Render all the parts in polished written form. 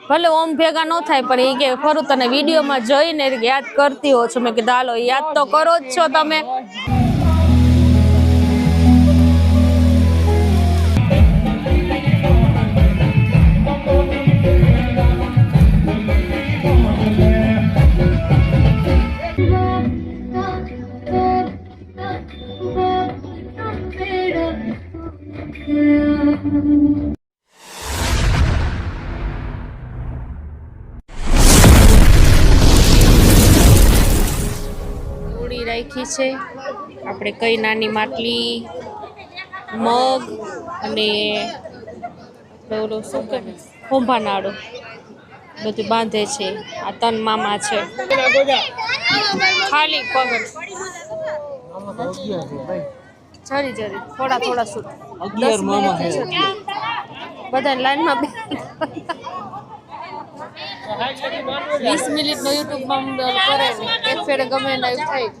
ભલે ઓમ ભેગા ન થાય પણ એ કે ખરું તને વિડીયોમાં જોઈને યાદ કરતી હો છો. મેં કીધું હાલો યાદ તો કરો જ છો તમે. રાખી છે આપણે કઈ નાની માટલી મગ અને ઓલો શું કે કુંભાનાડો બધું બાંધે છે. આ તન મામા છે ખાલી પગડ જરી જરી થોડા થોડા સૂટ 10 મિનિટ બધા લાઈનમાં 20 મિનિટ નો યુટ્યુબ માં કરે એક ફેરે ગમે ના થાય.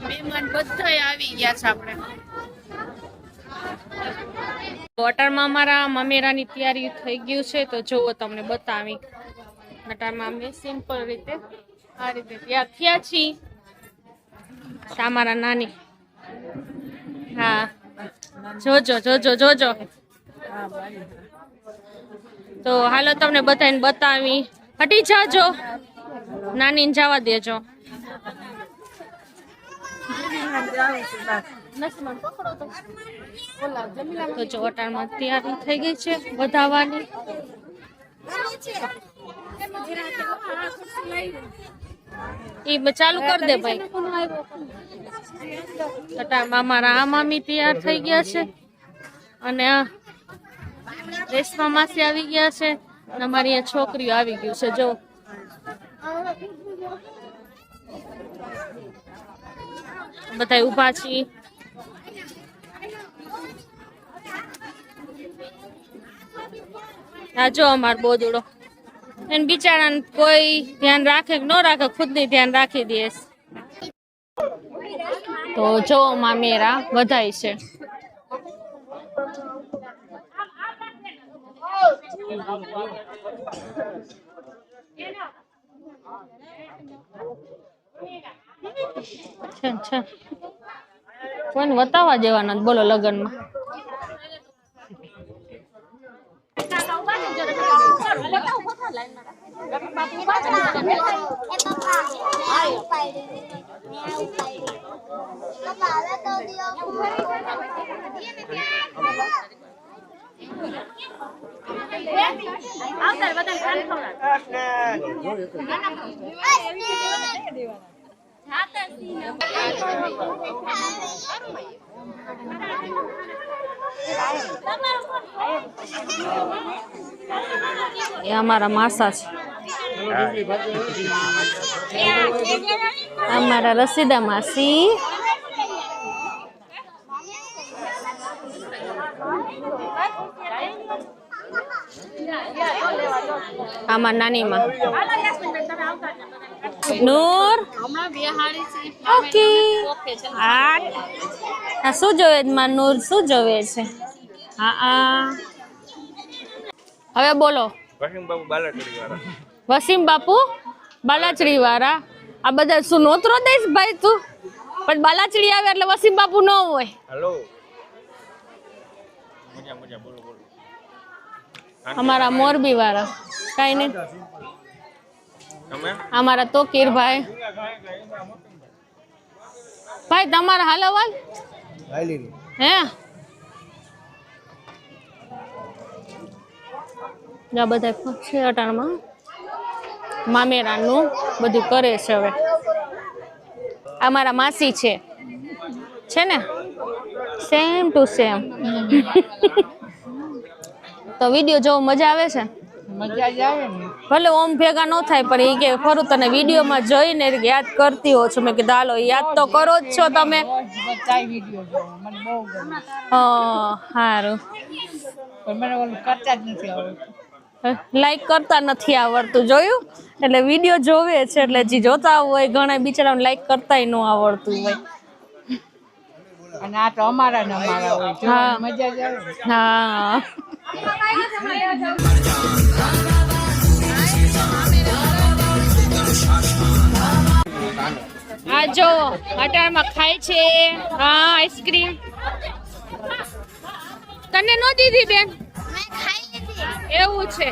મહેમાન બધા આવી ગયા છે. આપણે વોટરમાં અમારા મમેરાની તૈયારી થઈ ગયું છે તો જોવો તમને બતાવી. વોટરમાં અમે સિમ્પલ રીતે આ રીતે તૈયાર થયા છીએ. અમારા નાની હા જોજો જોજો જોજો. તો હાલો તમને બધાને બતાવી. હટી જાજો નાનીને જવા દેજો. તો જો વટાણમાં તૈયારી થઈ ગઈ છે વધાવવાની. એ ચાલુ કરી દે ભાઈ. વટાણમાં અમારા આ મામી તૈયાર થઈ ગયા છે અને આ રેશમા માસી આવી ગયા છે અને અમારી અહીંયા છોકરીઓ આવી ગયું છે. જો બધા ઉભા છીએ. આ જો અમાર બોદડો એને બિચારાને કોઈ ધ્યાન રાખે કે ન રાખે ખુદ ની ધ્યાન રાખી દે. તો જો મામેરા વધાય છે. કોઈને વતાવવા દેવાના બોલો લગ્નમાં. એ અમારા માસા છે. અમારા રસીદા માસી. આમાં નાની માં નૂર. ઓકે આ શું જોવે માં નૂર શું જોવે છે? હા હવે બોલો. વસીમ બાપુ બાલાચડી વાળા. આ બધા શું નોતરો દઈશ ભાઈ તું? પણ બાલાચડી આવે એટલે વસીમ બાપુ ન હોય. હેલો મજા મજા બોલો બોલો. અમારા મોરબી વાળા કઈ નહીં. અમારા તોકીરભાઈ ભાઈ તમારા હાલવાલ હે આ બધા છે અટાણમાં મામેરાનું બધું કરે છે. હવે અમારા માસી છે ને સેમ ટુ સેમ. તો વિડીયો જોવો મજા આવે છે? મજા જ આવે ને. ભલે ઓમ ભેગા ન થાય પણ એ કે ખરું તને વિડીયોમાં જોઈને યાદ કરતી હો છો. મેં કીધું હાલો યાદ તો કરો જ છો તમે. બધાય વિડીયો જોવો મને બહુ ગમે. સારું પણ મને ઓલું કરતા જ નથી આવડતું. લાઈક કરતા નથી આવડતું જોયું. એટલે વિડીયો જોવે છે એટલે જે જોતા હોય ઘણા બિચારાને લાઈક કરતાય ન આવડતું હોય. અને આ તો અમારા ને અમારા હોય હા મજા જ આવે. હા આ જો અટાણમાં ખાય છે. હા આઈસ્ક્રીમ તને નો દીધી બેન? એવું છે.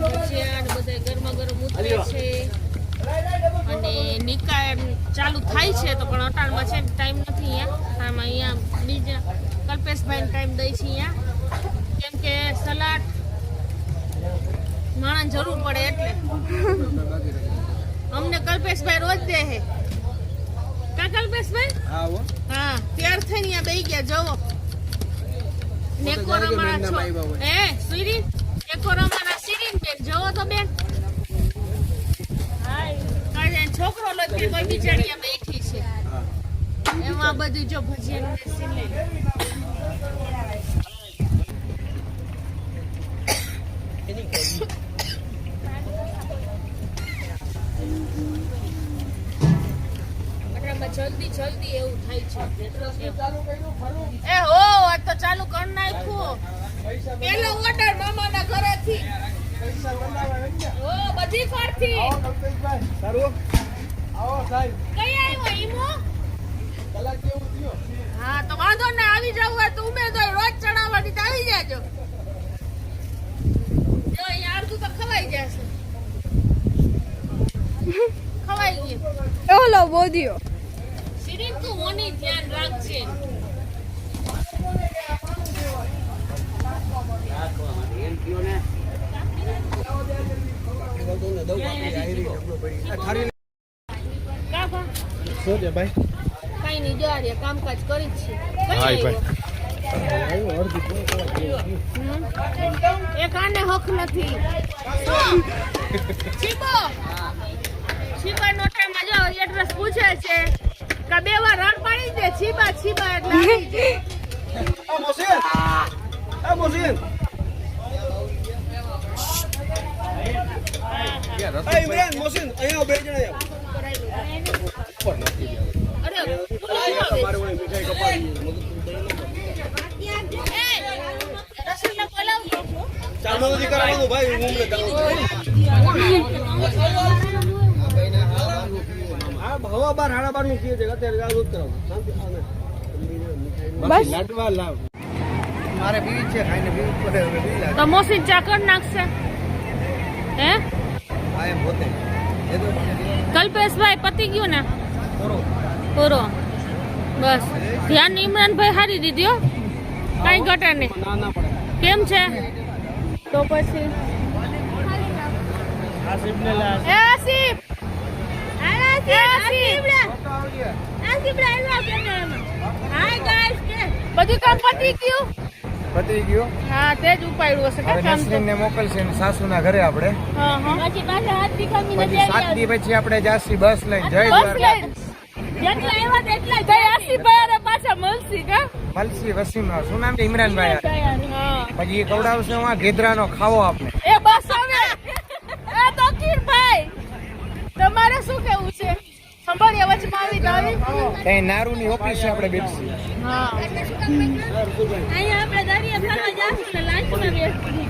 ભજીયા ને બધા ગરમા ગરમ ઉતરે છે અને નિકાય ચાલુ થાય છે તો પણ અટાણમાં છે ટાઈમ નથી અહીંયા બીજા કલ્પેશભાઈ ટાઈમ દઈ છે અહીંયા કેમ કે સલાડ માણસ જરૂર પડે એટલે અમને કલ્પેશભાઈ રોજ દે છે કા કલ્પેશભાઈ હા તૈયાર થઈને અહીંયા બેહી ગયા જવો નેકોર અમારા છો સુરીન નેકોર અમારા સિરીન બેન જવો તો બેન છોકરો લઈ કોઈ બિચારી બેઠી છે એમાં બધું જો ભજીયાનું બેસી લઈ જલ્દી જલ્દી એવું થાય છે એ હો આ તો ચાલુ કરી નાખ્યું પેલો ઓર્ડર મામાના ઘરેથી ઓ બધી ફરથી સારું આવો સાહેબ કઈ આવ્યો ઈમો કલાક જેવું થયો હા તો વાંધો ને આવી જાવ હોય તો ઉમેદવાર રોજ ચડાવવાની તો આવી જાજો જો યાર તું તો ખવાઈ જશે ખવાઈ ગયું ઓલો બોધ્યો સિરીન તું ઓની ધ્યાન રાખજે શું છે ભાઈ કઈ નહીં જો આ કામકાજ કરી જ છે એક આને હક નથી છીબો છીબા નો ટાઈમ જો એડ્રેસ પૂછે છે કે બે વાર રન પાડી દે છીબા છીબા એટલે આવી જાય આ મોસીન આ ઇમરાન મોસીન અહીંયા બે જણા અરે રસોઈના બોલાવ ચાલો નથી કરવાનું ભાઈ ઉમરે આ હવા બાર હાડા બાર નું કહે છે અત્યારે આ રોજ કરાવું શાંતિ બસ લાડવા લાવ મારે બીજ છે ખાઈને બીજ પડે હવે બી લાગ તો મોસી ચા કર નાખશે હે આ એમ પોતે એ તો કલ્પેશભાઈ પતી ગયું ને પૂરો બસ ધ્યાન ઇમરાનભાઈ હારી દીધી હો કઈ ઘટે નહીં ના ના પડે કેમ છે તો પછી આસિફ ને લા એ આસિફ બધું કામ પતી ગયું પતી ગયો હા તે જ ઉપાડ્યું હશે હવે કામ તો નસરીન ને મોકલશે ને સાસુના ઘરે આપણે હા હા પછી પાછા હાથ દીખામીને પછી 7 દી પછી આપણે જાસી બસ લઈને જય દ્વારકા જેટલા એવા તેટલા જય આસિફભાઈ અને પાછા મળશી કા મલસી વસીમ શું નામ છે ઇમરાનભાઈ હા પછી એ કવડાવશે હું ગેદરાનો ખાવો આપણે એ બસ હવે એ તકીરભાઈ તમારે શું કેવું છે સંભાળ્યા વચમાં આવી જાવી કઈ નારુની ઓફિસ છે આપણે બેસી હા અહીંયા આપણે દરિયા ફરવા જાશું ને લાંચમાં બેસશું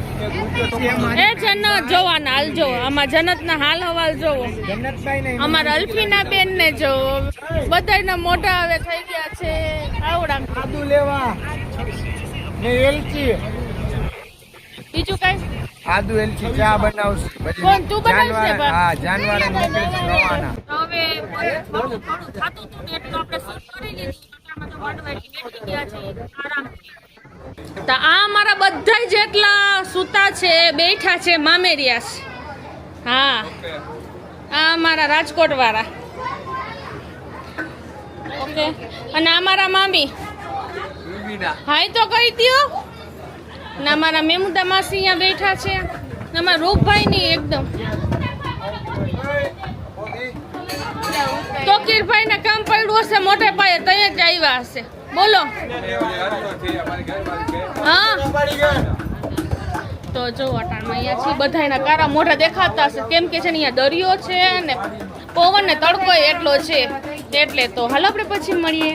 એ જન્નત જોવાના હાલ જો આમાં જન્નતના હાલ હવાલ જોવો જન્નતભાઈ ને અમારા અલ્ફીના બેન ને જોવો બધાયના મોઢા હવે થઈ ગયા છે આવડા આદુ લેવા ને એલચી બીજું કઈ આદુ એલચી ચા બનાવશે પછી કોણ તું બનાવશે બા? હા જાનવારે નીકળશે રવાના હવે થોડું થાતું હતું ને એટલે આપણે શૂટ કરી લીધું એટલામાં તો વડવાઈ બેઠી ગયા છે આરામથી તો આ અમારા બધા જેટલા સૂતા છે બેઠા છે મામેરિયાસ હા આ અમારા રાજકોટ વાળા ઓકે અને અમારા મામી હાય તો કહી દ્યો ને અમારા મેમુદા માસી અહીંયા બેઠા છે ને અમારા રૂપભાઈ ની એકદમ તોકીરભાઈ ને કામ પડ્યું હશે મોટે પાયે તય જ આવ્યા હશે બોલો હા તો જો અટાણમાં અહીંયા છે બધા એના કારા મોઢા દેખાતા હશે કેમ કે છે ને અહીંયા દરિયો છે ને પવન ને તડકો એટલો છે એટલે તો હાલો આપણે પછી મળીએ